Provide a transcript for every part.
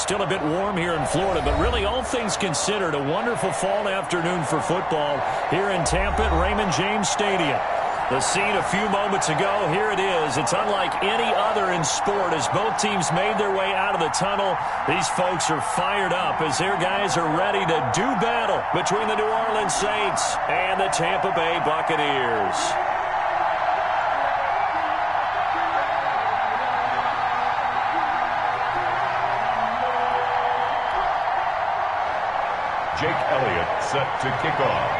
still a bit warm here in Florida, but really all things considered, a wonderful fall afternoon for football here in Tampa at Raymond James Stadium. The scene a few moments ago, here it is. It's unlike any other in sport as both teams made their way out of the tunnel. These folks are fired up as their guys are ready to do battle between the New Orleans Saints and the Tampa Bay Buccaneers. Jake Elliott set to kick off.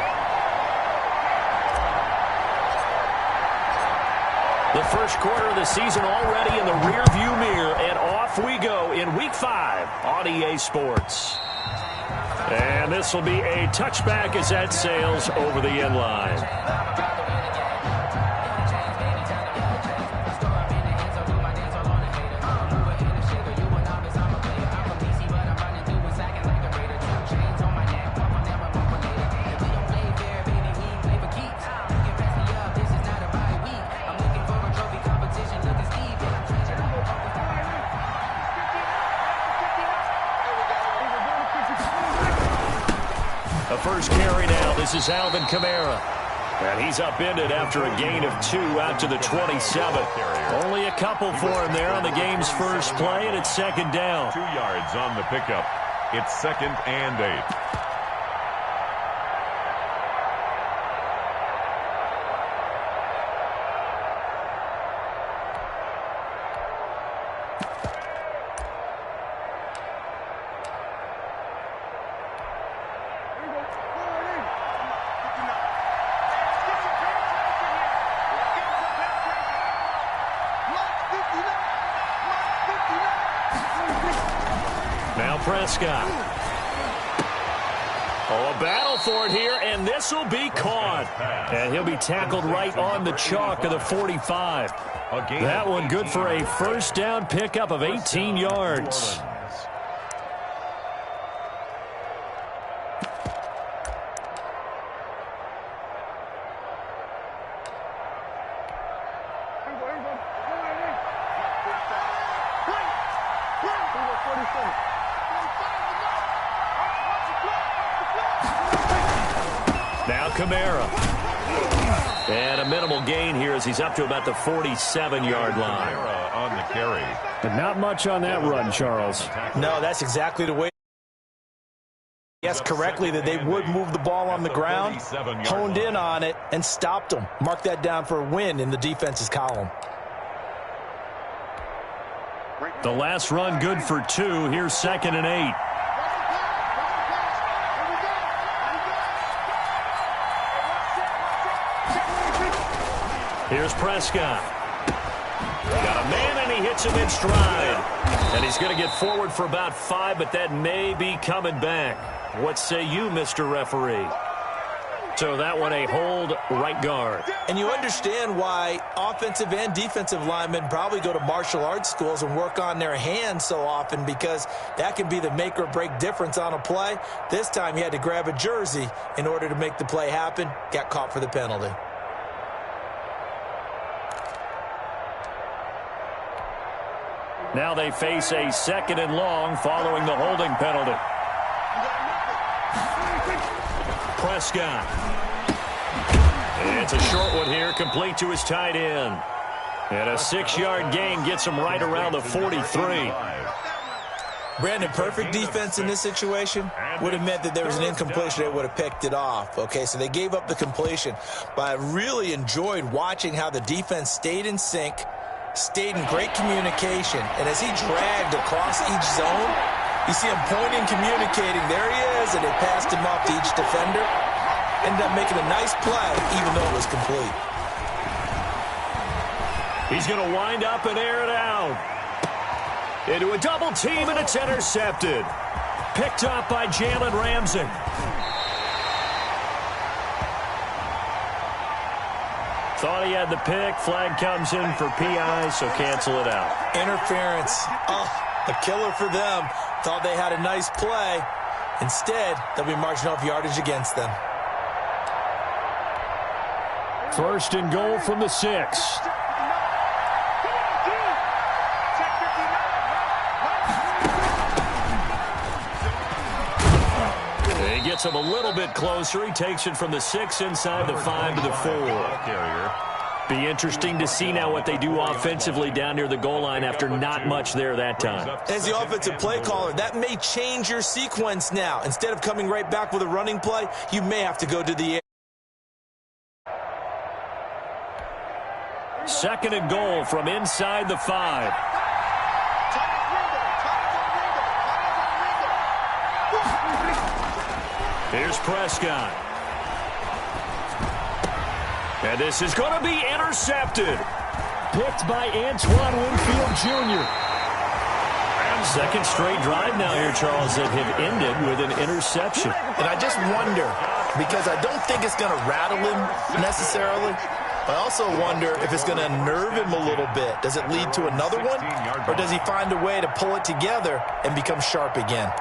The first quarter of the season already in the rearview mirror, and off we go in Week 5 on EA Sports. And this will be a touchback as that sails over the end line. First carry now. This is Alvin Kamara. And he's upended after a gain of 2 out to the 27. Only a couple for him there on the game's first play, and it's second down. 2 yards on the pickup. It's 2nd and 8. Prescott. Oh, a battle for it here, and this will be caught. And he'll be tackled right on the chalk of the 45. That one good for a first down pickup of 18 yards. Kamara. And a minimal gain here as he's up to about the 47-yard line. On the carry. But not much on that run, Charles. No, that's exactly the way. Guessed correctly that they would move the ball on the ground, honed in on it, and stopped them. Mark that down for a win in the defense's column. The last run good for 2. Here's 2nd and 8. Here's Prescott. Got a man, and he hits him in stride. And he's going to get forward for about 5, but that may be coming back. What say you, Mr. Referee? So that one a hold right guard. And you understand why offensive and defensive linemen probably go to martial arts schools and work on their hands so often, because that can be the make or break difference on a play. This time he had to grab a jersey in order to make the play happen. Got caught for the penalty. Now they face a 2nd and long following the holding penalty. Prescott. It's a short one here, complete to his tight end. And a 6-yard gain gets him right around the 43. Brandon, perfect defense in this situation would have meant that there was an incompletion. They would have picked it off. Okay, so they gave up the completion. But I really enjoyed watching how the defense stayed in sync, stayed in great communication, and as he dragged across each zone, you see him pointing, communicating. There he is, and they passed him off to each defender. Ended up making a nice play, even though it was complete. He's going to wind up and air it out. Into a double team, and it's intercepted. Picked up by Jalen Ramsey. Thought he had the pick. Flag comes in for PI, so cancel it out. Interference. Oh, a killer for them. Thought they had a nice play. Instead, they'll be marching off yardage against them. First and goal from the 6. gets him a little bit closer. He takes it from the 6 inside the 5 to the 4. Be interesting to see now what they do offensively down near the goal line after not much there that time. As the offensive play caller, that may change your sequence now. Instead of coming right back with a running play, you may have to go to the air. 2nd and goal from inside the 5. Here's Prescott. And this is going to be intercepted. Picked by Antoine Winfield Jr. And second straight drive now here, Charles, that have ended with an interception. And I just wonder, because I don't think it's going to rattle him necessarily. I also wonder if it's going to nerve him a little bit. Does it lead to another one? Or does he find a way to pull it together and become sharp again?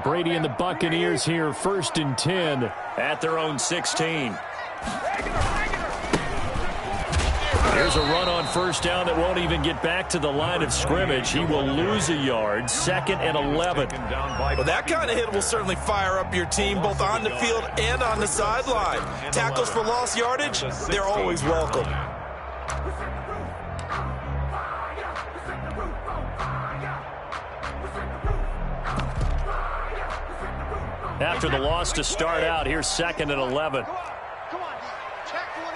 Brady and the Buccaneers here, 1st and 10 at their own 16. Here's a run on 1st down that won't even get back to the line of scrimmage. He will lose a yard. 2nd and 11. Well, that kind of hit will certainly fire up your team both on the field and on the sideline. Tackles for lost yardage, they're always welcome. After the loss to start out, here's 2nd and 11. Come on, check 24,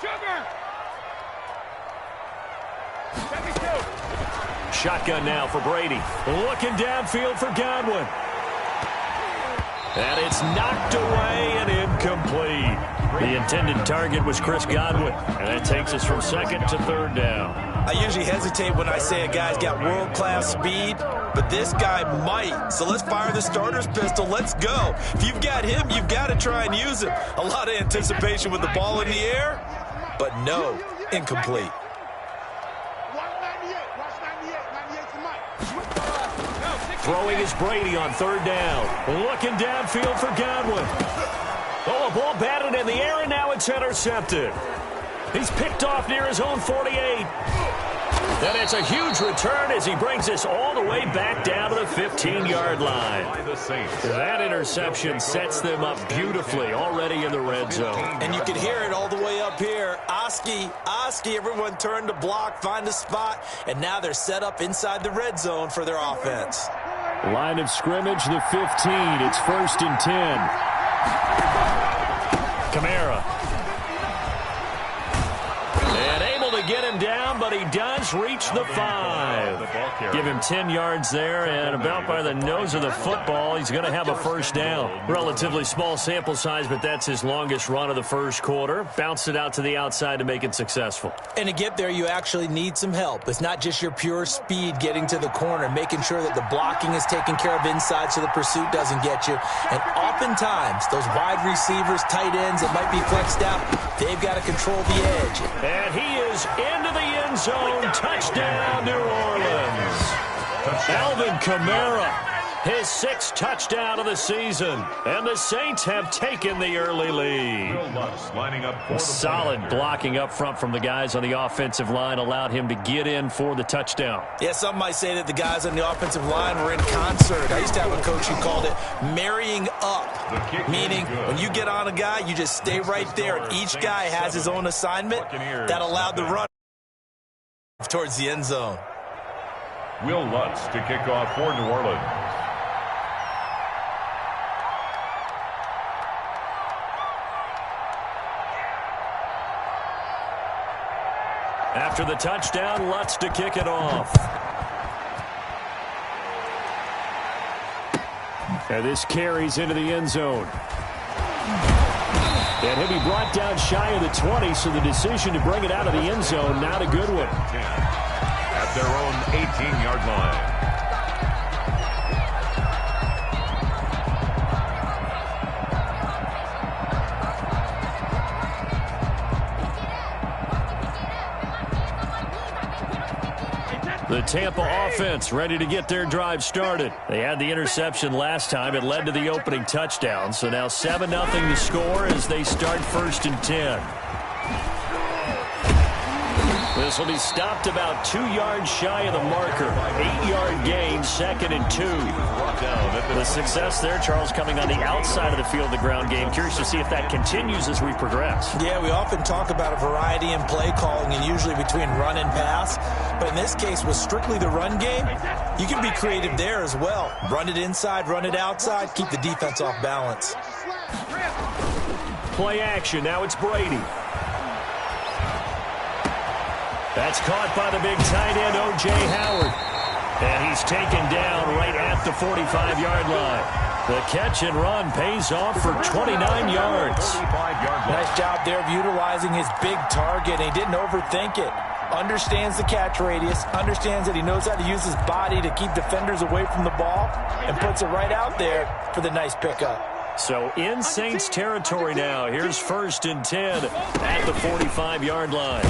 check 24. Shotgun now for Brady. Looking downfield for Godwin. And it's knocked away and incomplete. The intended target was Chris Godwin. And that takes us from 2nd to 3rd down. I usually hesitate when I say a guy's got world-class speed, but this guy might. So let's fire the starter's pistol. Let's go. If you've got him, you've got to try and use him. A lot of anticipation with the ball in the air, but no, incomplete. Throwing is Brady on 3rd down. Looking downfield for Godwin. Oh, a ball batted in the air, and now it's intercepted. He's picked off near his own 48. And it's a huge return as he brings this all the way back down to the 15-yard line. That interception sets them up beautifully already in the red zone. And you can hear it all the way up here. Oski, everyone turned to block, find a spot, and now they're set up inside the red zone for their offense. Line of scrimmage, the 15. It's 1st and 10. Kamara. And able to get him down, but he does reach the 5. Give him 10 yards there, and about by the nose of the football, he's going to have a 1st down. Relatively small sample size, but that's his longest run of the 1st quarter. Bounced it out to the outside to make it successful. And to get there, you actually need some help. It's not just your pure speed getting to the corner, making sure that the blocking is taken care of inside so the pursuit doesn't get you. And oftentimes, those wide receivers, tight ends that might be flexed out, they've got to control the edge. And he is into the end zone. Touchdown, New Orleans. Alvin Kamara, his 6th touchdown of the season. And the Saints have taken the early lead. Solid blocking up front from the guys on the offensive line allowed him to get in for the touchdown. Yeah, some might say that the guys on the offensive line were in concert. I used to have a coach who called it marrying up, meaning when you get on a guy, you just stay right there, and each guy has his own assignment. That allowed the run towards the end zone. Will Lutz to kick off for New Orleans. After the touchdown, Lutz to kick it off. And this carries into the end zone. And he'll be brought down shy of the 20, so the decision to bring it out of the end zone, not a good one. At their own 18-yard line. The Tampa offense ready to get their drive started. They had the interception last time. It led to the opening touchdown. So now 7-0 to score as they start 1st and 10. This will be stopped about 2 yards shy of the marker. 8-yard gain, 2nd and 2. The success there, Charles, coming on the outside of the field, the ground game. Curious to see if that continues as we progress. Yeah, we often talk about a variety in play calling and usually between run and pass. But in this case, with strictly the run game, you can be creative there as well. Run it inside, run it outside, keep the defense off balance. Play action. Now it's Brady. That's caught by the big tight end, O.J. Howard. And he's taken down right at the 45-yard line. The catch and run pays off for 29 yards. Nice job there of utilizing his big target. He didn't overthink it. Understands the catch radius, understands that he knows how to use his body to keep defenders away from the ball, and puts it right out there for the nice pickup. So in Saints territory now. Here's 1st and 10 at the 45-yard line.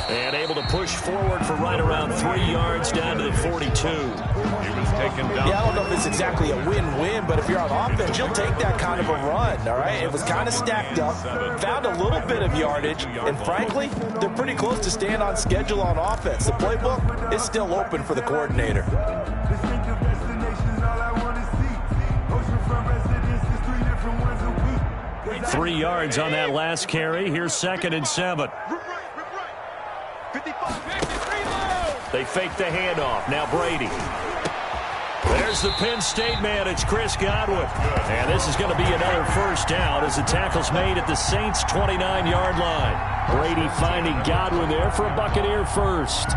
And able to push forward for right around 3 yards down to the 42. He was taken down. Yeah, I don't know if it's exactly a win-win, but if you're on offense, you'll take that kind of a run, all right? It was kind of stacked up, found a little bit of yardage, and frankly, they're pretty close to staying on schedule on offense. The playbook is still open for the coordinator. 3 yards on that last carry. Here's 2nd and 7. They fake the handoff. Now Brady. There's the Penn State man. It's Chris Godwin. And this is going to be another 1st down as the tackle's made at the Saints' 29-yard line. Brady finding Godwin there for a Buccaneer first.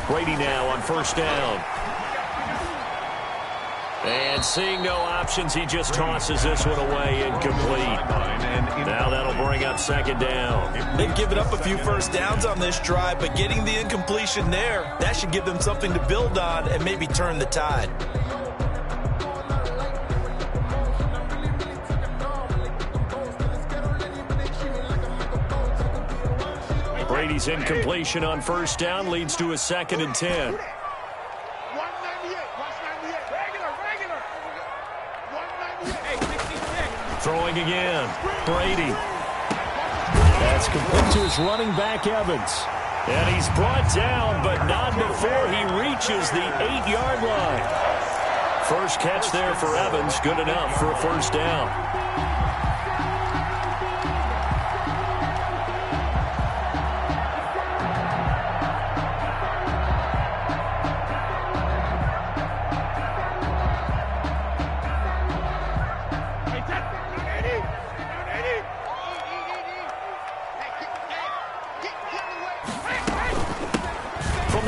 Brady now on 1st down. And seeing no options, he just tosses this one away, incomplete. Now that'll bring up 2nd down. They've given up a few 1st downs on this drive, but getting the incompletion there, that should give them something to build on and maybe turn the tide. Brady's incompletion on 1st down leads to a 2nd and 10. 198. Watch 98. Regular. 198. Throwing again. Brady. That's complete to his running back, Evans. And he's brought down, but not before he reaches the 8-yard line. First catch there for Evans. Good enough for a 1st down.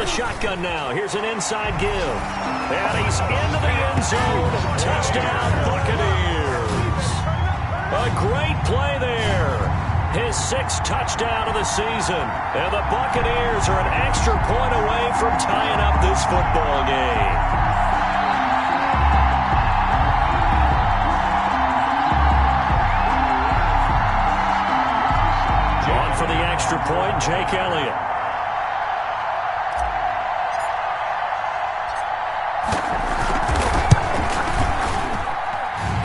Shotgun now. Here's an inside give. And he's into the end zone. Touchdown, Buccaneers. A great play there. His 6th touchdown of the season. And the Buccaneers are an extra point away from tying up this football game. On for the extra point, Jake Elliott.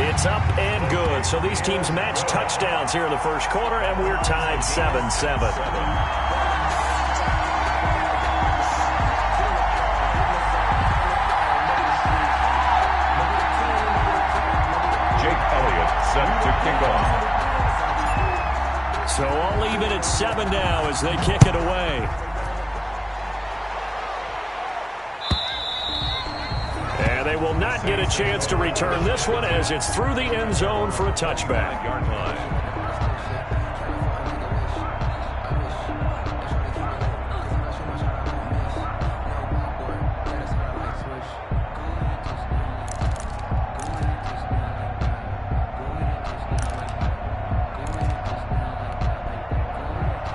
It's up and good. So these teams match touchdowns here in the 1st quarter, and we're tied 7-7. Jake Elliott set to kick off. So all even at 7 now as they kick it away. And they will not get a chance to return this one as it's through the end zone for a touchback.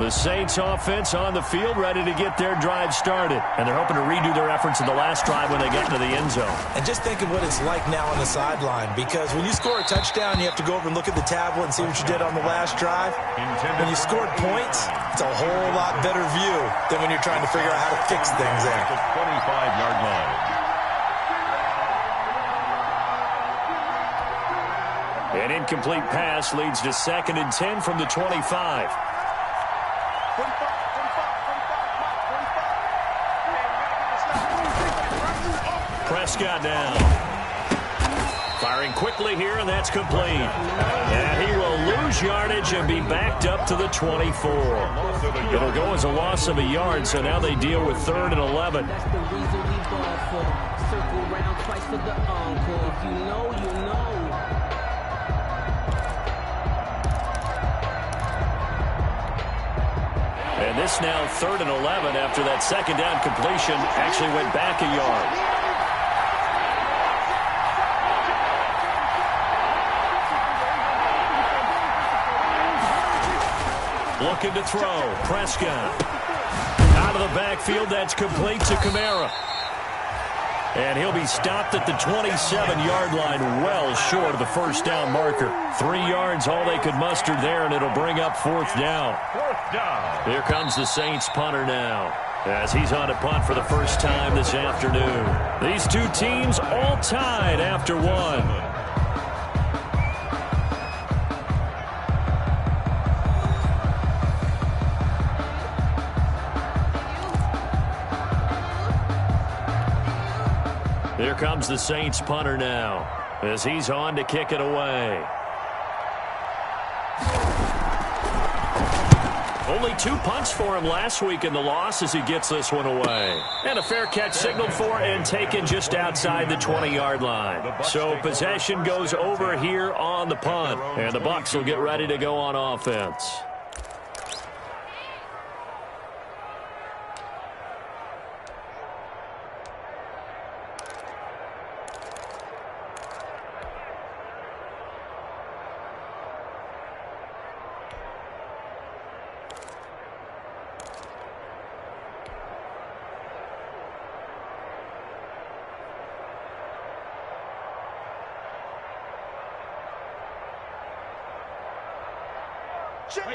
The Saints offense on the field, ready to get their drive started. And they're hoping to redo their efforts in the last drive when they get into the end zone. And just think of what it's like now on the sideline, because when you score a touchdown, you have to go over and look at the tablet and see what you did on the last drive. When you scored points, it's a whole lot better view than when you're trying to figure out how to fix things there. The 25-yard line. An incomplete pass leads to 2nd and 10 from the 25. Prescott now. Firing quickly here, and that's complete. And he will lose yardage and be backed up to the 24. It'll go as a loss of a yard, so now they deal with 3rd and 11. That's the reason we ball for. Circle round twice for the encore. If you know, you know. And this now 3rd and 11 after that 2nd down completion actually went back a yard. Looking to throw. Prescott. Out of the backfield. That's complete to Kamara. And he'll be stopped at the 27-yard line, well short of the first down marker. 3 yards, all they could muster there, and it'll bring up 4th down. 4th down. Here comes the Saints punter now, as he's on a punt for the first time this afternoon. These two teams all tied after one. Here comes the Saints punter now, as he's on to kick it away. Only 2 punts for him last week in the loss as he gets this one away. And a fair catch signaled for and taken just outside the 20-yard line. So possession goes over here on the punt, and the Bucs will get ready to go on offense.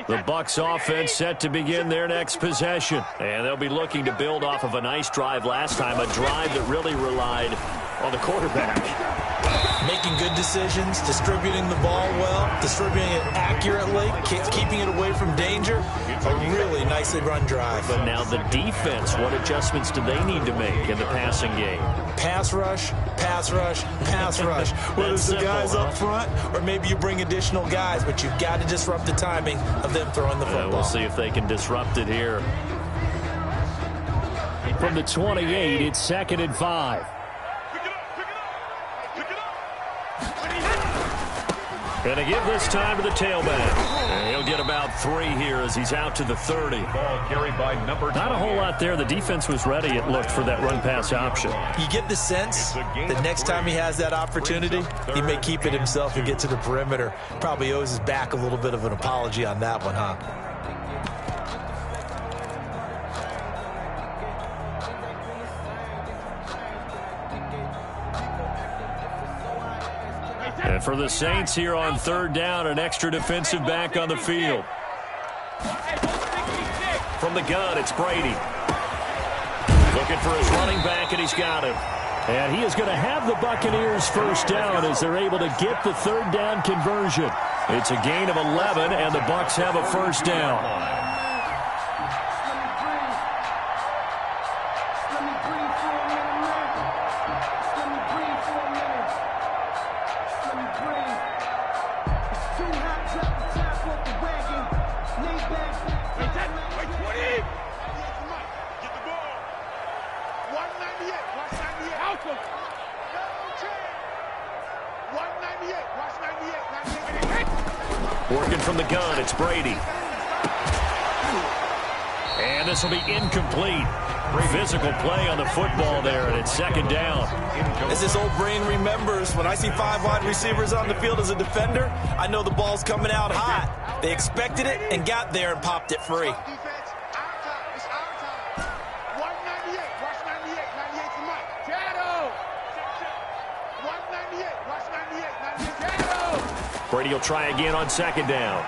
The Bucs offense set to begin their next possession. And they'll be looking to build off of a nice drive last time, a drive that really relied on the quarterback. Making good decisions, distributing the ball well, distributing it accurately, keeping it away from danger. A really nicely run drive. But now the defense, what adjustments do they need to make in the passing game? Pass rush, pass rush, pass rush. Whether it's the guys up front or maybe you bring additional guys, but you've got to disrupt the timing of them throwing the football. We'll see if they can disrupt it here. From the 28, it's 2nd and 5. Going to give this time to the tailback. And he'll get about 3 here as he's out to the 30. Ball carried by number 28. Not a whole lot there. The defense was ready, it looked, for that run-pass option. You get the sense that next time he has that opportunity, he may keep it himself and get to the perimeter. Probably owes his back a little bit of an apology on that one, huh? And for the Saints here on 3rd down, an extra defensive back on the field. From the gun, it's Brady. Looking for his running back, and he's got him. And he is going to have the Buccaneers first down as they're able to get the 3rd down conversion. It's a gain of 11, and the Bucs have a first down. Working from the gun, it's Brady. And this will be incomplete. Physical play on the football there, and it's 2nd down. As this old brain remembers, when I see 5 wide receivers on the field as a defender, I know the ball's coming out hot. They expected it and got there and popped it free. Defense, our time. It's our time. 198. Watch 98. 98 to Mike. Shadow. 198. Watch 98. 98. Shadow. Brady will try again on second down.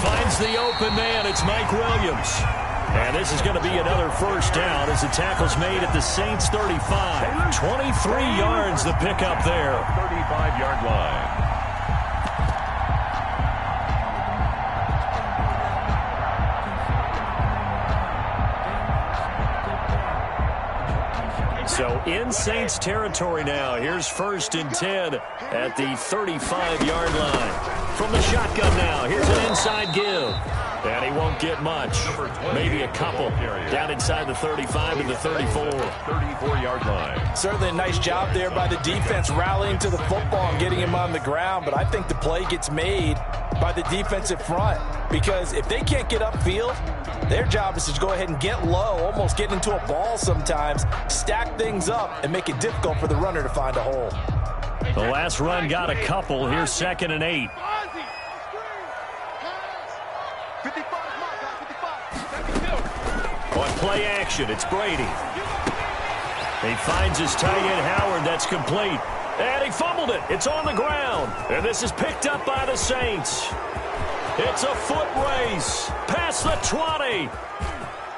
Finds the open man. It's Mike Williams. And this is going to be another first down as the tackle's made at the Saints 35. 23 yards the pickup there. 35-yard line. So in Saints territory now. Here's 1st and 10 at the 35-yard line. From the shotgun now. Here's an inside give. And he won't get much. Maybe a couple. Down inside the 35 and the 34. 34-yard line. Certainly a nice job there by the defense rallying to the football and getting him on the ground. But I think the play gets made by the defensive front. Because if they can't get upfield, their job is to go ahead and get low, almost get into a ball sometimes, stack things up, and make it difficult for the runner to find a hole. The last run got a couple. Here's 2nd and 8. On play action, it's Brady. He finds his tight end, Howard. That's complete. And he fumbled it. It's on the ground. And this is picked up by the Saints. It's a foot race past the 20.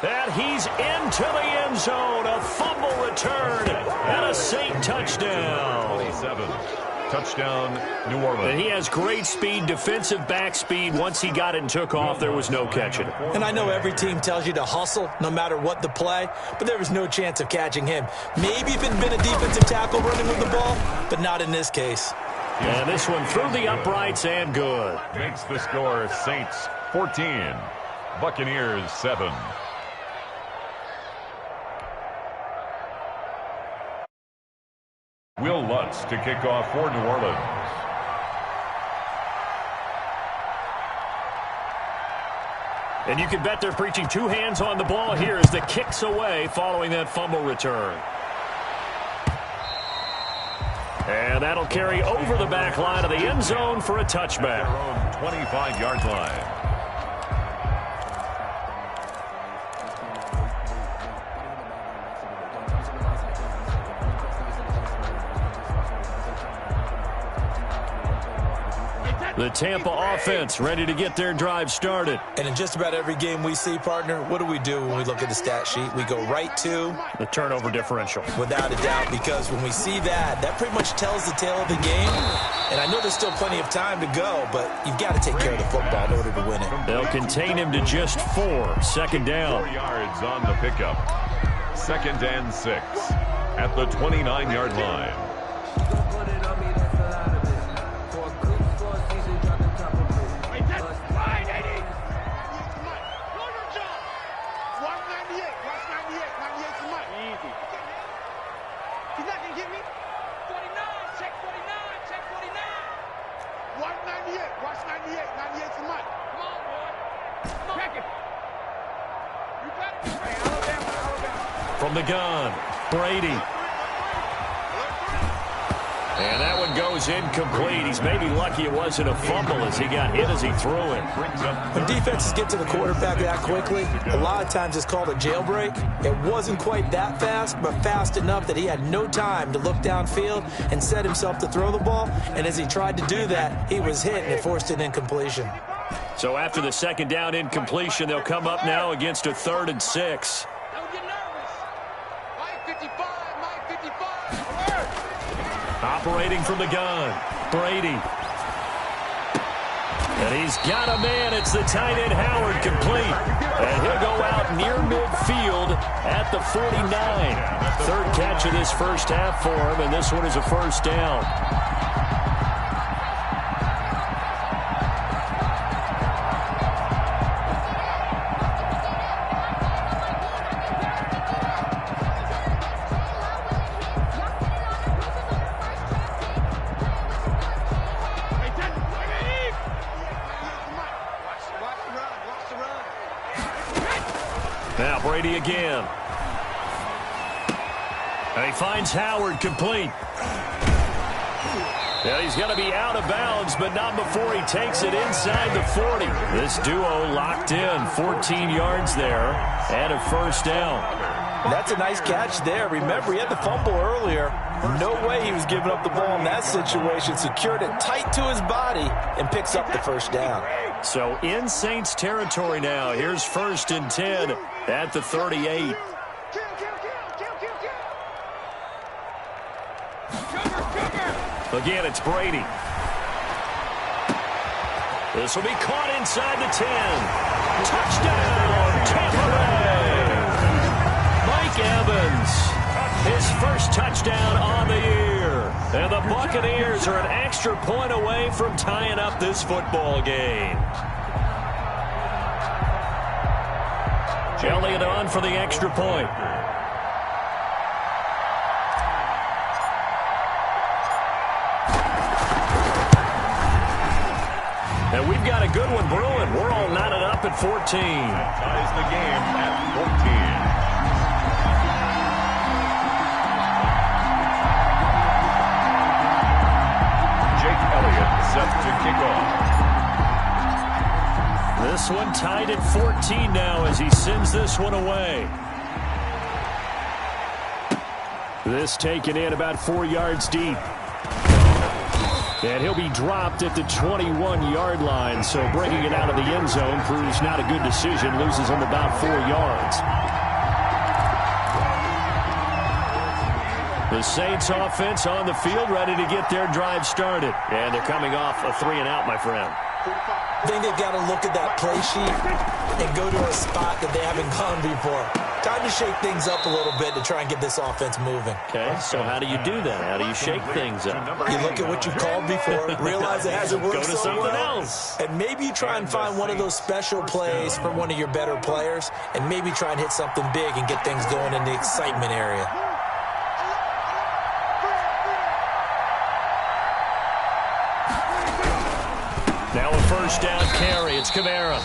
And he's into the end zone. A fumble return and a Saint touchdown. 27. Touchdown, New Orleans. And he has great speed, defensive back speed. Once he got it and took off, there was no catching it. And I know every team tells you to hustle no matter what the play, but there was no chance of catching him. Maybe if it had been a defensive tackle running with the ball, but not in this case. And this one through the uprights and good. Makes the score Saints 14, Buccaneers 7. Will Lutz to kick off for New Orleans. And you can bet they're preaching two hands on the ball here as the kick's away following that fumble return. And that'll carry over the back line of the end zone for a touchback. Their own 25-yard line. The Tampa offense ready to get their drive started. And in just about every game we see, partner, what do we do when we look at the stat sheet? We go right to the turnover differential. Without a doubt, because when we see that, that pretty much tells the tale of the game. And I know there's still plenty of time to go, but you've got to take care of the football in order to win it. They'll contain him to just 4. Second down. 4 yards on the pickup. 2nd and 6 at the 29-yard line. From the gun, Brady. And that one goes incomplete. He's maybe lucky it wasn't a fumble as he got hit as he threw it. When defenses get to the quarterback that quickly, a lot of times it's called a jailbreak. It wasn't quite that fast, but fast enough that he had no time to look downfield and set himself to throw the ball. And as he tried to do that, he was hit and it forced an incompletion. So after the second down incompletion, they'll come up now against a 3rd and 6. Operating from the gun, Brady. And he's got a man. It's the tight end, Howard, complete. And he'll go out near midfield at the 49. 3rd catch of this first half for him, and this one is a first down. Now Brady again. And he finds Howard complete. And he's going to be out of bounds, but not before he takes it inside the 40. This duo locked in, 14 yards there, and a first down. That's a nice catch there. Remember, he had the fumble earlier. No way he was giving up the ball in that situation. Secured it tight to his body and picks up the first down. So in Saints territory now. Here's 1st and 10 at the 38. Again, it's Brady. This will be caught inside the 10. Touchdown, Tampa Bay. Mike Evans, his first touchdown on the year. And the Buccaneers are an extra point away from tying up this football game. Elliott on for the extra point. And we've got a good one brewing. We're all knotted up at 14. Ties the game at 14. Jake Elliott set to kick off. This one tied at 14 now as he sends this one away. This taken in about 4 yards deep. And he'll be dropped at the 21-yard line, so bringing it out of the end zone proves not a good decision. Loses him about 4 yards. The Saints offense on the field ready to get their drive started. And they're coming off a 3-and-out, my friend. I think they've got to look at that play sheet and go to a spot that they haven't gone before. Time to shake things up a little bit to try and get this offense moving. Okay, so how do you do that? How do you shake things up? You look at what you called before, realize it hasn't worked Go to so something well, else. and maybe you try and find one of those special plays from one of your better players, and maybe try and hit something big and get things going in the excitement area. Now a first down carry. It's Kamara.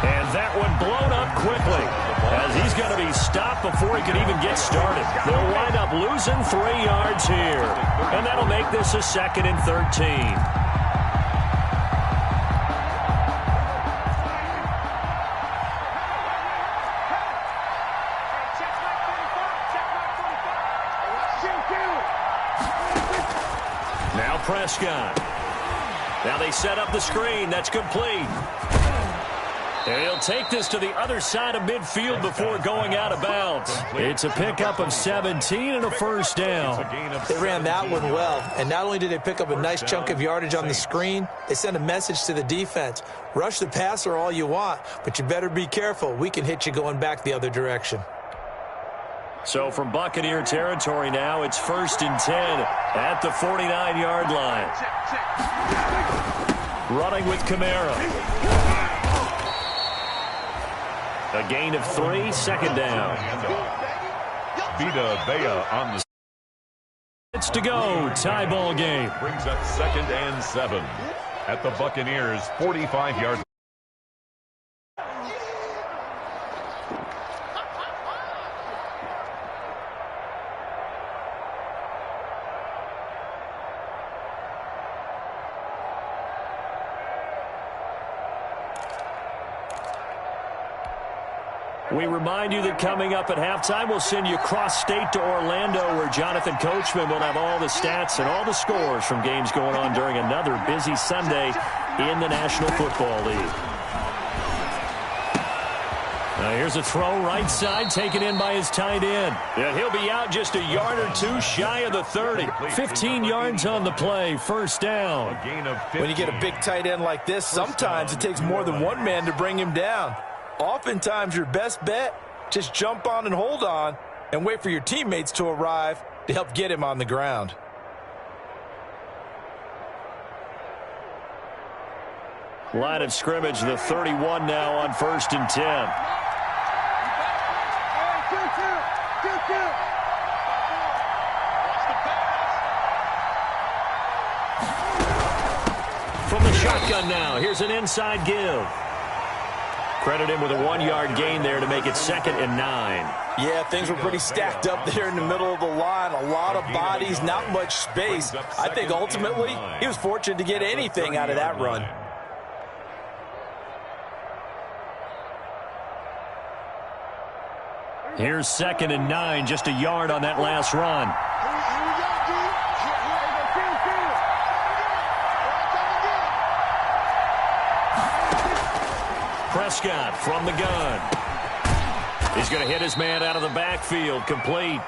And that one blown up quickly as he's going to be stopped before he can even get started. They'll wind up losing 3 yards here. And that'll make this a 2nd and 13. Now Prescott. Now they set up the screen. That's complete. And he'll take this to the other side of midfield before going out of bounds. It's a pickup of 17 and a first down. They ran that one well, and not only did they pick up a nice chunk of yardage on the screen, they sent a message to the defense. Rush the passer all you want, but you better be careful. We can hit you going back the other direction. So from Buccaneer territory now, it's 1st and 10 at the 49-yard line. Running with Kamara. A gain of 3, 2nd down. Vita Vea on the... It's to go, tie ball game. Brings up 2nd and 7 at the Buccaneers' 45-yard line. We remind you that coming up at halftime, we'll send you cross-state to Orlando, where Jonathan Coachman will have all the stats and all the scores from games going on during another busy Sunday in the National Football League. Now here's a throw right side, taken in by his tight end. And he'll be out just a yard or two shy of the 30. 15 yards on the play, first down. When you get a big tight end like this, sometimes it takes more than one man to bring him down. Oftentimes, your best bet, just jump on and hold on and wait for your teammates to arrive to help get him on the ground. Line of scrimmage, the 31 now on 1st and 10. From the shotgun now, here's an inside give. Credit him with a 1-yard gain there to make it 2nd and 9. Yeah, things were pretty stacked up there in the middle of the line. A lot of bodies, not much space. I think ultimately he was fortunate to get anything out of that run. Here's 2nd and 9, just a yard on that last run. Prescott from the gun. He's going to hit his man out of the backfield, complete.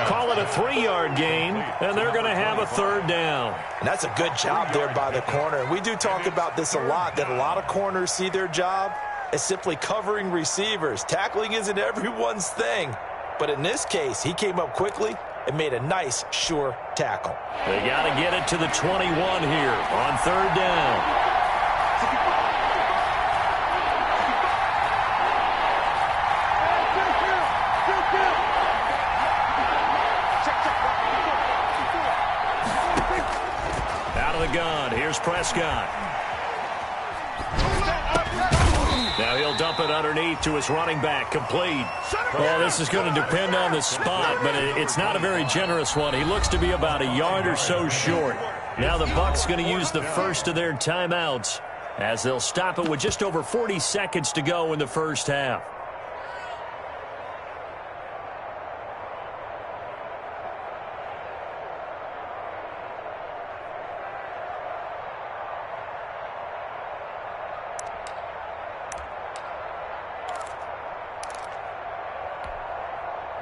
Call it a 3-yard gain, and they're going to have a 3rd down. And that's a good job there by the corner. And we do talk about this a lot, that a lot of corners see their job as simply covering receivers. Tackling isn't everyone's thing. But in this case, he came up quickly and made a nice, sure tackle. They got to get it to the 21 here on 3rd down. Gun. Here's Prescott. Now he'll dump it underneath to his running back, complete. Well, this is going to depend on the spot, but it's not a very generous one. He looks to be about a yard or so short. Now the Bucs going to use the first of their timeouts as they'll stop it with just over 40 seconds to go in the first half.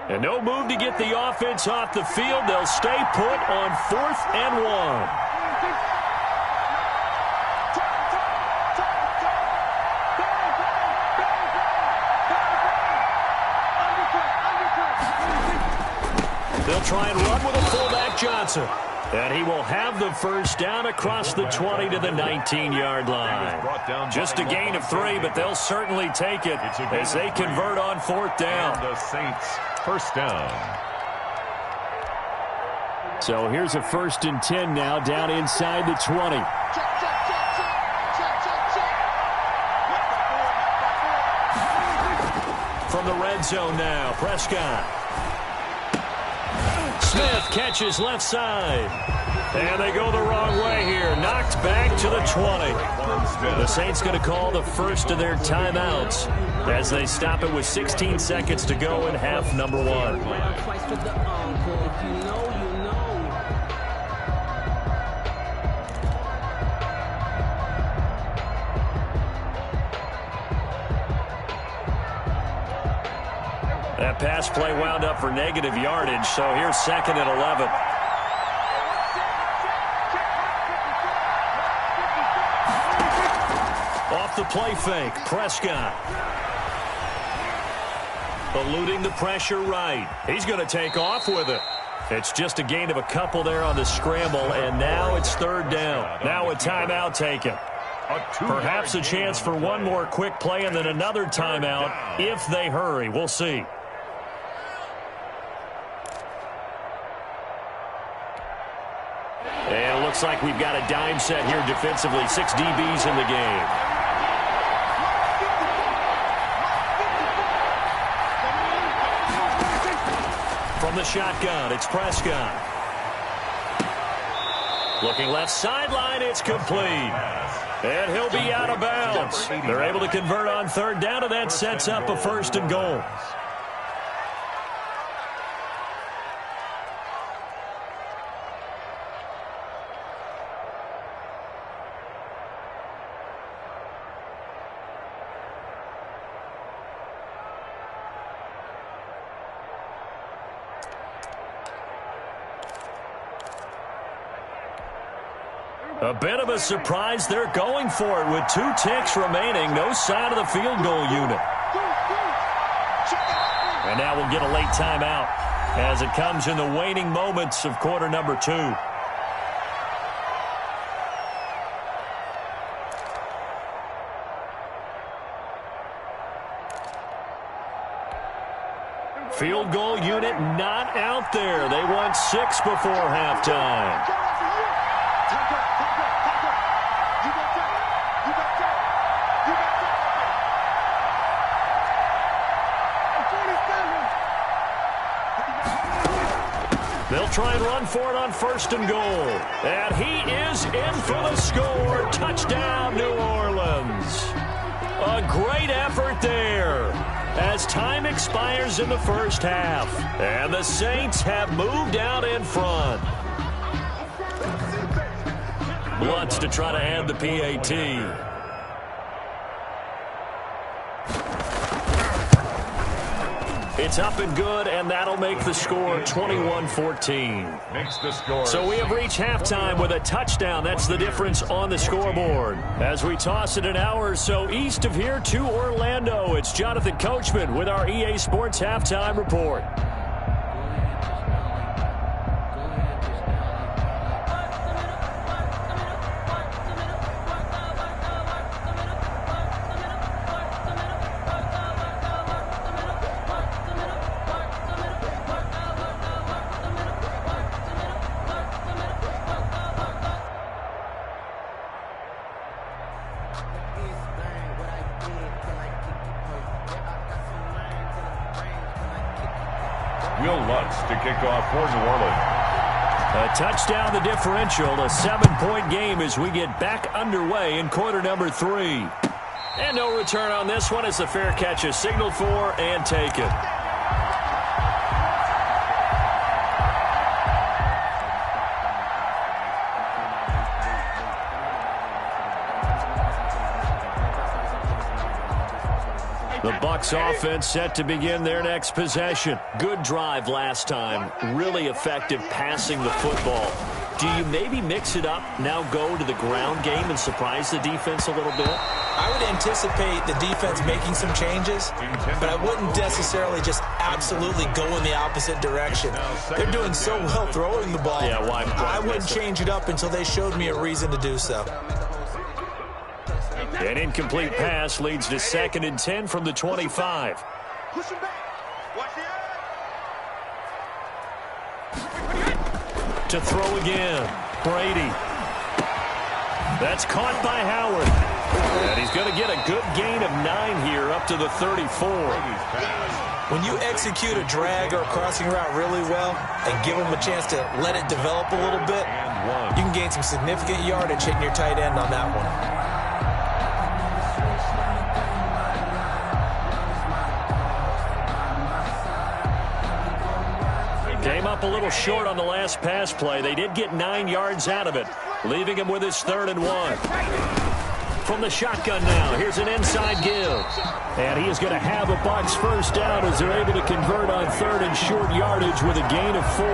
And no move to get the offense off the field. They'll stay put on 4th and 1. They'll try and run with a fullback, Johnson. And he will have the first down across the 20 to the 19-yard line. Just a gain of 3, but they'll certainly take it as they convert on 4th down. The Saints, first down. So here's a 1st and 10 now down inside the 20. From the red zone now, Prescott. Smith catches left side. And they go the wrong way here. Knocked back to the 20. The Saints going to call the first of their timeouts as they stop it with 16 seconds to go in half number 1. That pass play wound up for negative yardage, so here's 2nd and 11. Off the play fake, Prescott. Eluding the pressure right. He's going to take off with it. It's just a gain of a couple there on the scramble, and now it's 3rd down. Now a timeout taken. Perhaps a chance for one more quick play and then another timeout if they hurry. We'll see. And it looks like we've got a dime set here defensively. 6 DBs in the game. From the shotgun, it's Prescott. Looking left sideline, it's complete. And he'll be out of bounds. They're able to convert on 3rd down, and that sets up a 1st and goal. A bit of a surprise. They're going for it with 2 ticks remaining. No sign of the field goal unit. And now we'll get a late timeout as it comes in the waning moments of quarter number 2. Field goal unit not out there. They want 6 before halftime. try and run for it on 1st and goal. And he is in for the score. Touchdown, New Orleans. A great effort there as time expires in the first half. And the Saints have moved out in front. Blunts to try to add the PAT. It's up and good, and that'll make the score 21-14. Makes the score. So we have reached halftime with a touchdown. That's the difference on the scoreboard. As we toss it an hour or so east of here to Orlando, it's Jonathan Coachman with our EA Sports Halftime Report. To kick off for New Orleans. A touchdown, the differential, a 7-point game as we get back underway in quarter number 3. And no return on this one as the fair catch is signaled for and taken. The Bucs offense set to begin their next possession. Good drive last time. Really effective passing the football. Do you maybe mix it up, now go to the ground game and surprise the defense a little bit? I would anticipate the defense making some changes, but I wouldn't necessarily just absolutely go in the opposite direction. They're doing so well throwing the ball. Yeah, why I wouldn't change it up until they showed me a reason to do so. An incomplete pass leads to 2nd and 10 from the 25. Push him back. Watch the To throw again, Brady. That's caught by Howard. And he's going to get a good gain of 9 here up to the 34. When you execute a drag or a crossing route really well and give them a chance to let it develop a little bit, you can gain some significant yardage hitting your tight end on that one. Came up a little short on the last pass play. They did get 9 yards out of it, leaving him with his 3rd and 1. From the shotgun now, here's an inside give. And he is going to have a Bucs first down as they're able to convert on 3rd and short yardage with a gain of 4.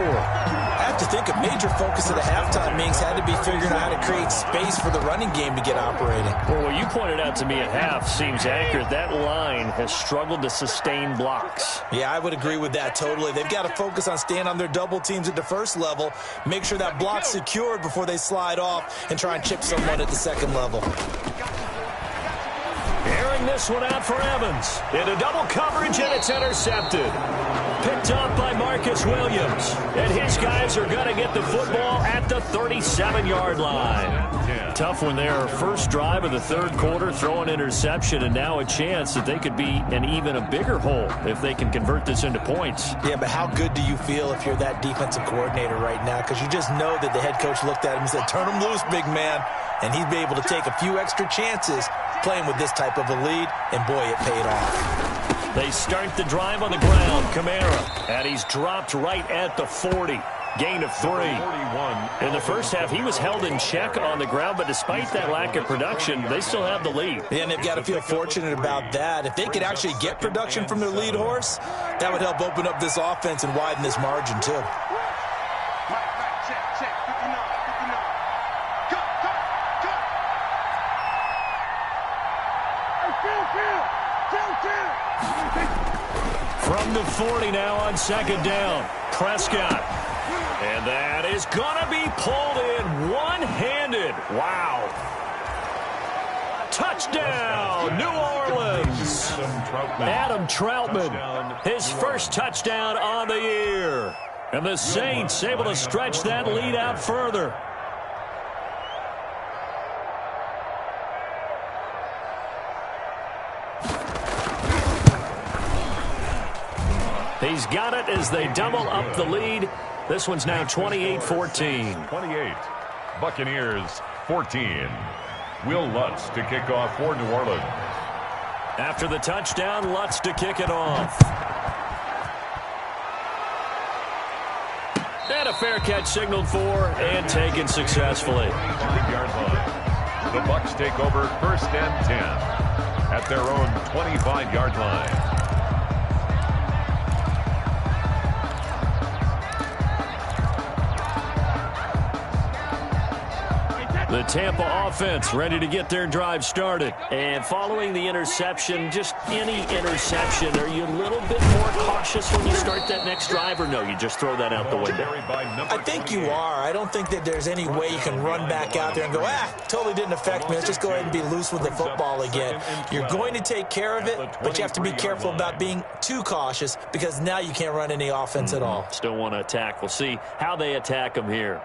I have to think a major focus of the halftime meetings had to be figuring out how to create space for the running game to get operating. Well, what you pointed out to me at half seems accurate. That line has struggled to sustain blocks. Yeah, I would agree with that totally. They've got to focus on staying on their double teams at the first level, make sure that block's secured before they slide off and try and chip someone at the second level. Airing this one out for Evans. Into double coverage, and it's intercepted. Picked up by Marcus Williams. And his guys are going to get the football at the 37-yard line. Tough one there. First drive of the 3rd quarter, throw an interception, and now a chance that they could be in even a bigger hole if they can convert this into points. Yeah, but how good do you feel if you're that defensive coordinator right now? Because you just know that the head coach looked at him and said, turn him loose, big man. And he'd be able to take a few extra chances playing with this type of a lead, and boy, it paid off. They start the drive on the ground. Kamara, and he's dropped right at the 40. Gain of 3. In the first half, he was held in check on the ground, but despite that lack of production, they still have the lead. Yeah, and they've got to feel fortunate about that. If they could actually get production from their lead horse, that would help open up this offense and widen this margin, too. From the 40 now on 2nd down. Prescott. And that is going to be pulled in one-handed. Wow. Touchdown, New Orleans. Adam Troutman, his first touchdown on the year. And the Saints able to stretch that lead out further. He's got it as they double up the lead This one's now 28-14. 28. Buccaneers 14. Will Lutz to kick off for New Orleans. After the touchdown, Lutz to kick it off. And a fair catch signaled for and taken successfully. 5-yard line. The Bucs take over 1st and 10 at their own 25-yard line. The Tampa offense ready to get their drive started. And following the interception, just any interception, are you a little bit more cautious when you start that next drive, or no, you just throw that out the window? I think you are. I don't think that there's any way you can run back out there and go, totally didn't affect me. Let's just go ahead and be loose with the football again. You're going to take care of it, but you have to be careful about being too cautious because now you can't run any offense at all. Still want to attack. We'll see how they attack them here.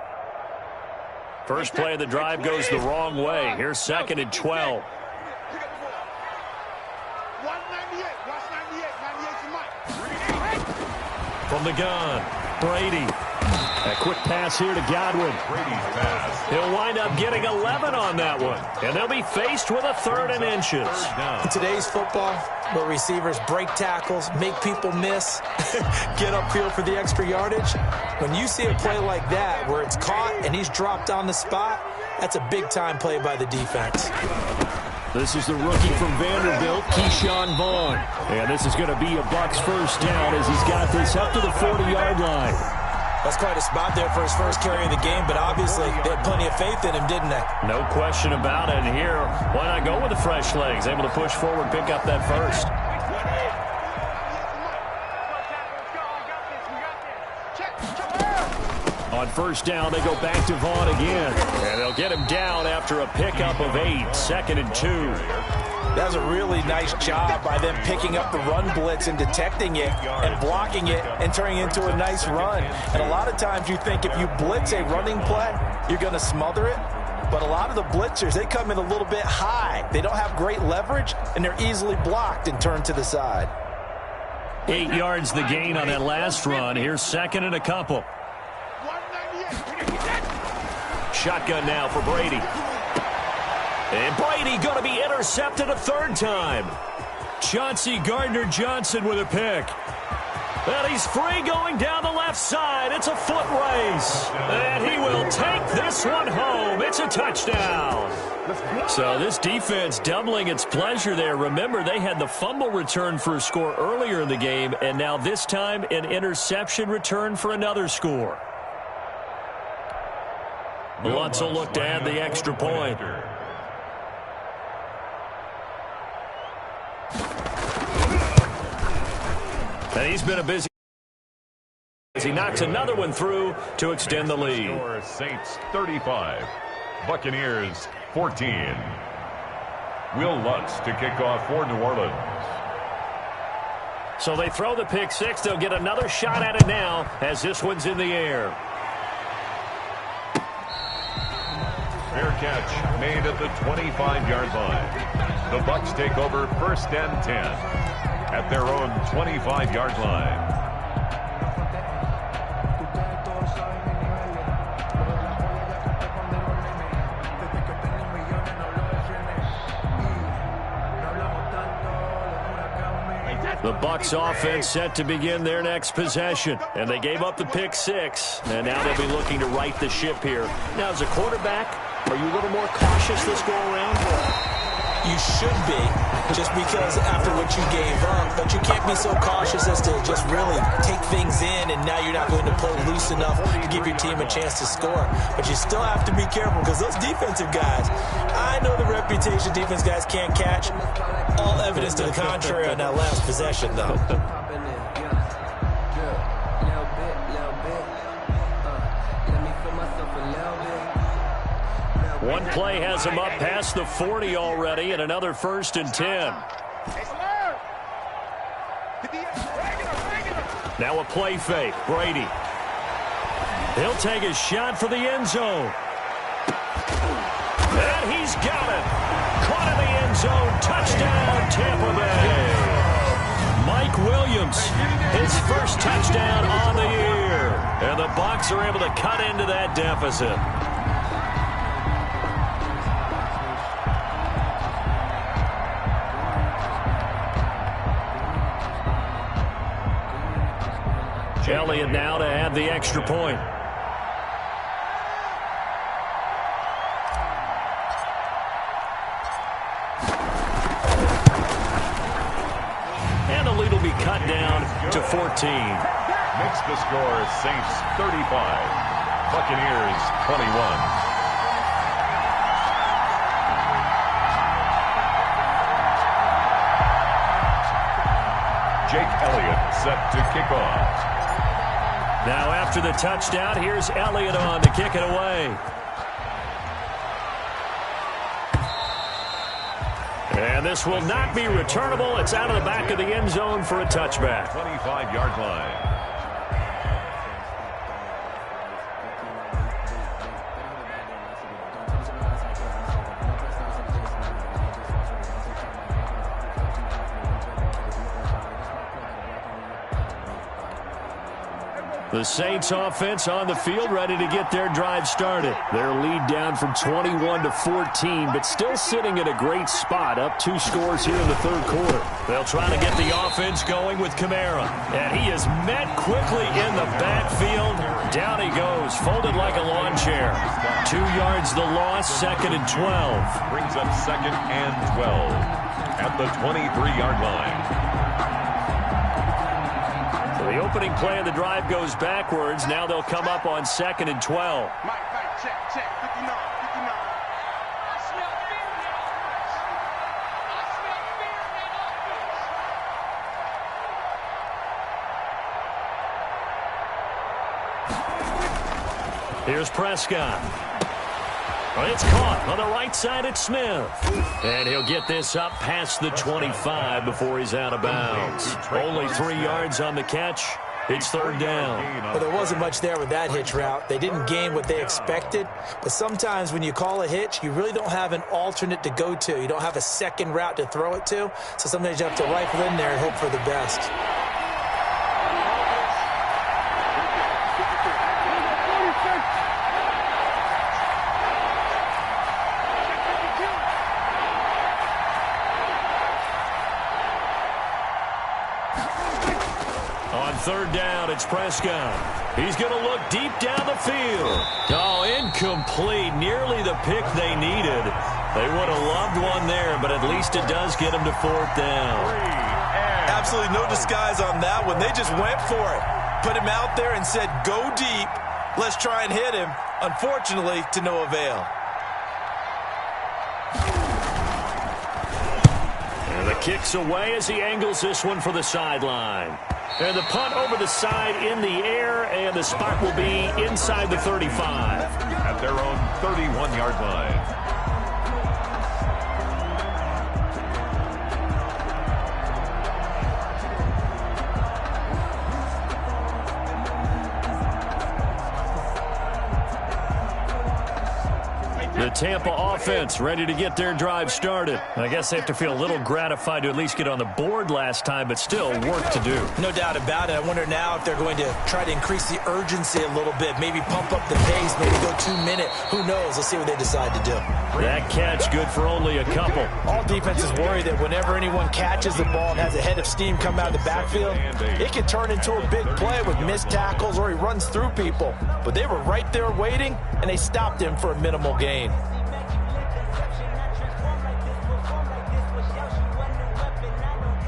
First play of the drive goes the wrong way. Here's 2nd and 12. 198. Watch 98. 98 to Mike. From the gun, Brady. A quick pass here to Godwin. Brady's pass. He'll wind up getting 11 on that one. And they'll be faced with a 3rd and inches. In today's football, where receivers break tackles, make people miss, get upfield for the extra yardage, when you see a play like that where it's caught and he's dropped on the spot, that's a big-time play by the defense. This is the rookie from Vanderbilt, Keyshawn Vaughn. And this is going to be a Bucs first down as he's got this up to the 40-yard line. That's quite a spot there for his first carry of the game, but obviously they had plenty of faith in him, didn't they? No question about it. And here, why not go with the fresh legs? Able to push forward, pick up that first. On first down, they go back to Vaughn again. And they'll get him down after a pickup of 8, 2nd and 2. That was a really nice job by them picking up the run blitz and detecting it and blocking it and turning it into a nice run. And a lot of times you think if you blitz a running play, you're going to smother it. But a lot of the blitzers, they come in a little bit high. They don't have great leverage, and they're easily blocked and turned to the side. 8 yards the gain on that last run. Here's 2nd and a couple. Shotgun now for Brady. And Brady going to be intercepted a 3rd time. Chauncey Gardner-Johnson with a pick. And he's free going down the left side. It's a foot race. And he will take this one home. It's a touchdown. So this defense doubling its pleasure there. Remember, they had the fumble return for a score earlier in the game, and now this time an interception return for another score. Lutz will look to add the extra point. And he's been a busy as he knocks another one through to extend the lead. Saints 35, Buccaneers 14. Will Lutz to kick off for New Orleans. So they throw the pick 6. They'll get another shot at it now as this one's in the air. Fair catch made at the 25-yard line. The Bucs take over 1st and 10 at their own 25-yard line. The Bucs offense set to begin their next possession. And they gave up the pick 6. And now they'll be looking to right the ship here. Now, as a quarterback, are you a little more cautious this go around? You should be, just because after what you gave up. But you can't be so cautious as to just really take things in, and now you're not going to play loose enough to give your team a chance to score. But you still have to be careful because those defensive guys, I know the reputation defense guys can't catch. All evidence to the contrary on that last possession, though. One play has him up past the 40 already, and another 1st and 10. Now a play fake. Brady. He'll take a shot for the end zone. And he's got it. Caught in the end zone. Touchdown, Tampa Bay. Mike Williams, his first touchdown on the year. And the Bucs are able to cut into that deficit. Elliott now to add the extra point. And the lead will be cut down to 14. Makes the score Saints 35, Buccaneers 21. Jake Elliott set to kick off. Now after the touchdown, here's Elliott on to kick it away. And this will not be returnable. It's out of the back of the end zone for a touchback. 25-yard line. The Saints offense on the field, ready to get their drive started. Their lead down from 21 to 14, but still sitting at a great spot, up 2 scores here in the third quarter. They'll try to get the offense going with Kamara, and he is met quickly in the backfield. Down he goes, folded like a lawn chair. 2 yards the loss, 2nd and 12. Brings up 2nd and 12 at the 23-yard line. The opening play of the drive goes backwards. Now they'll come up on 2nd and 12. Mike, check, 59, 59. I smell fear in that offense. I smell fear in that offense. Here's Prescott. Well, it's caught on the right side at Smith. And he'll get this up past the 25 before he's out of bounds. Only 3 yards on the catch. It's 3rd down. Well, there wasn't much there with that hitch route. They didn't gain what they expected. But sometimes when you call a hitch, you really don't have an alternate to go to. You don't have a second route to throw it to. So sometimes you have to rifle in there and hope for the best. On 3rd down, it's Prescott. He's going to look deep down the field. Oh, incomplete. Nearly the pick they needed. They would have loved one there, but at least it does get them to 4th down. Absolutely no disguise on that one. They just went for it. Put him out there and said, go deep. Let's try and hit him. Unfortunately, to no avail. And the kick's away as he angles this one for the sideline. And the punt over the side in the air, and the spot will be inside the 35. At their own 31-yard line. The Tampa offense ready to get their drive started. I guess they have to feel a little gratified to at least get on the board last time, but still work to do. No doubt about it. I wonder now if they're going to try to increase the urgency a little bit, maybe pump up the pace, maybe go 2 minute. Who knows? Let's see what they decide to do. That catch good for only a couple. All defenses worry that whenever anyone catches the ball and has a head of steam come out of the backfield, it can turn into a big play with missed tackles or he runs through people. But they were right there waiting, and they stopped him for a minimal gain.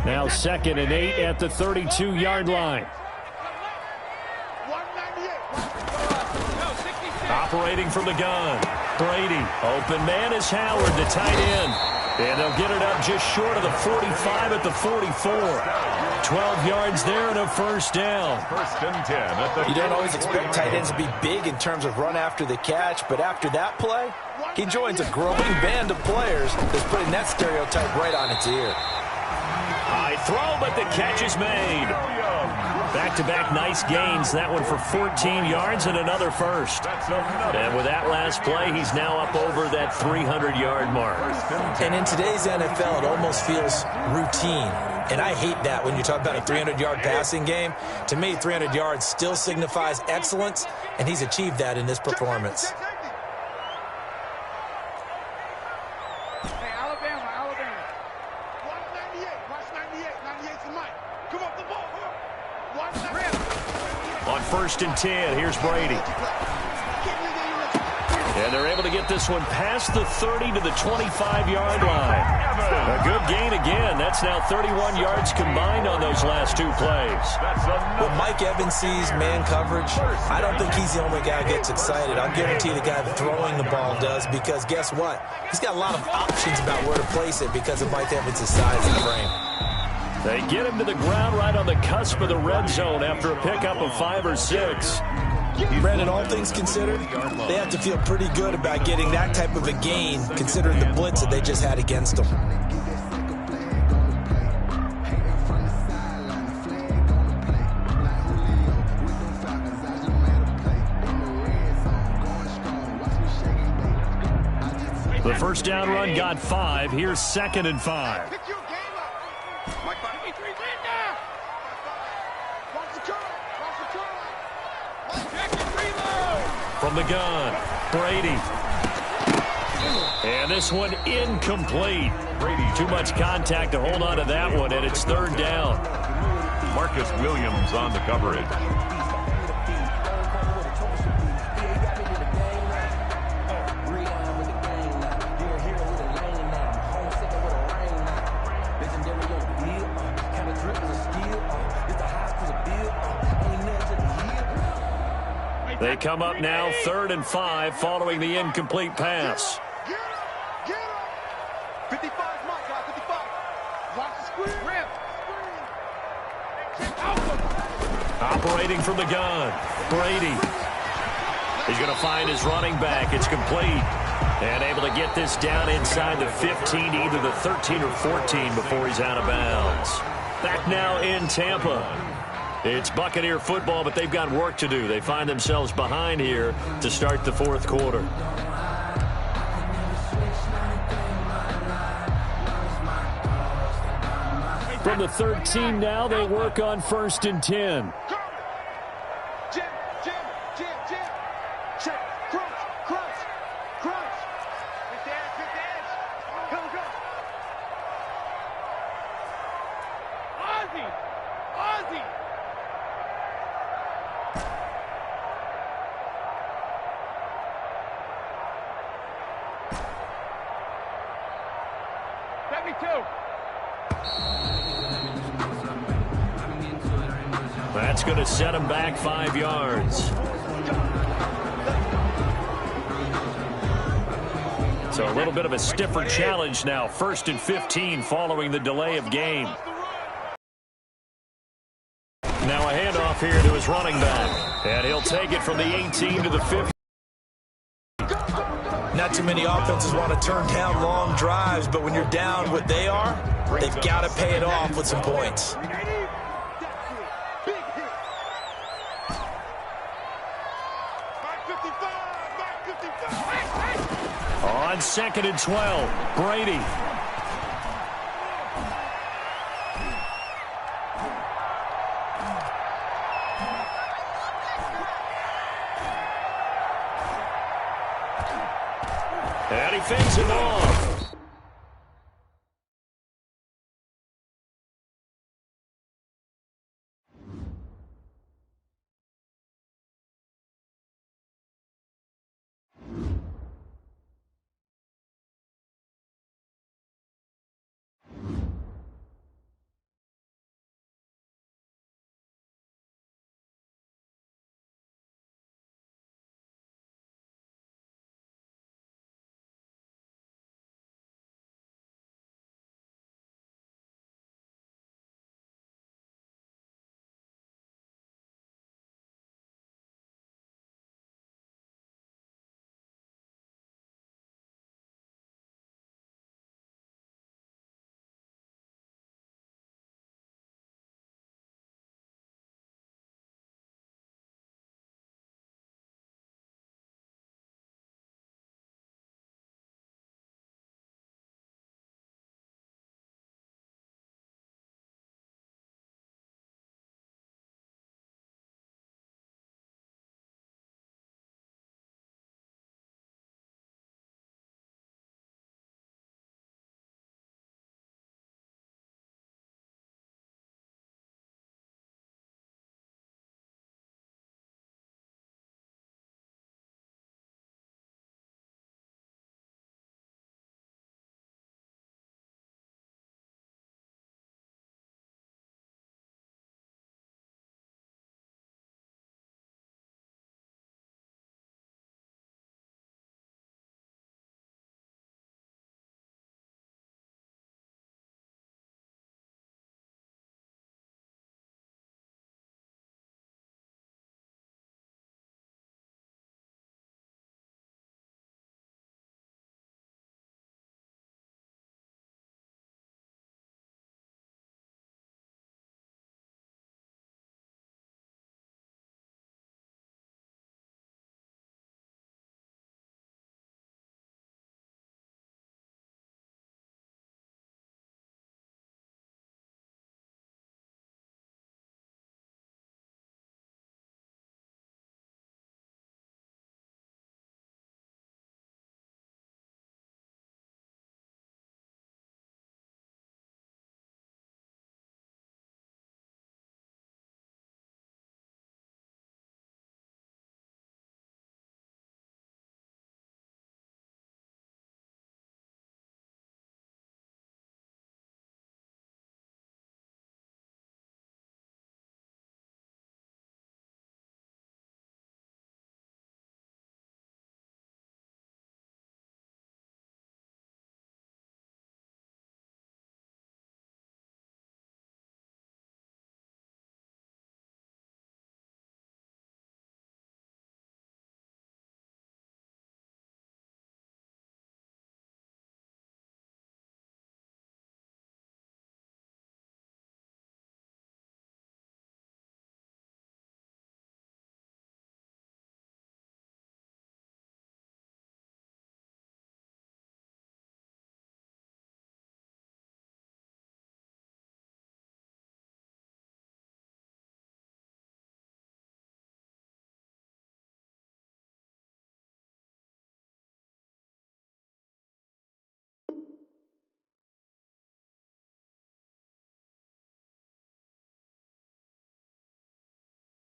Now 2nd and 8 at the 32-yard line. Operating from the gun. Brady. Open man is Howard, the tight end. And they'll get it up just short of the 45 at the 44. 12 yards there and a 1st down. 1st and 10. You don't always expect tight ends to be big in terms of run after the catch, but after that play, he joins a growing band of players that's putting that stereotype right on its ear. High throw, but the catch is made. Back-to-back nice gains. That one for 14 yards and another first. And with that last play, he's now up over that 300-yard mark. And in today's NFL, it almost feels routine. And I hate that when you talk about a 300-yard passing game. To me, 300 yards still signifies excellence, and he's achieved that in this performance. Hey, Alabama. 198. Watch 98. 98's the mic. Come up the ball. On 1st and 10, here's Brady. And they're able to get this one past the 30 to the 25-yard line. A good gain again. That's now 31 yards combined on those last two plays. When Mike Evans sees man coverage, I don't think he's the only guy who gets excited. I'll guarantee the guy throwing the ball does, because guess what? He's got a lot of options about where to place it because of Mike Evans' size and frame. They get him to the ground right on the cusp of the red zone after a pickup of 5 or 6. Brandon, all things considered, they have to feel pretty good about getting that type of a gain, considering the blitz that they just had against them. The first down run got 5. Here's 2nd and 5. Pick your game up. Mike, 53's in there. Watch the curl. From the gun, Brady. And this one incomplete. Brady, too much contact to hold on to that one, and it's 3rd down. Marcus Williams on the coverage. They come up now 3rd and 5 following the incomplete pass. Get him. 55, Mike, guys, 55. Watch the screen. Operating from the gun, Brady. He's going to find his running back. It's complete. And able to get this down inside the 15, either the 13 or 14 before he's out of bounds. Back now in Tampa. It's Buccaneer football, but they've got work to do. They find themselves behind here to start the 4th quarter. From the 13 now, they work on 1st and 10. Jim. Check. Crunch. Hit the edge. Go. Ozzie. That's going to set him back 5 yards. So a little bit of a stiffer challenge now. 1st and 15 following the delay of game. Now a handoff here to his running back. And he'll take it from the 18 to the 50. Not too many offenses want to turn down long drives, but when you're down what they are, they've got to pay it off with some points. On 2nd and 12, Brady. And he fakes it off.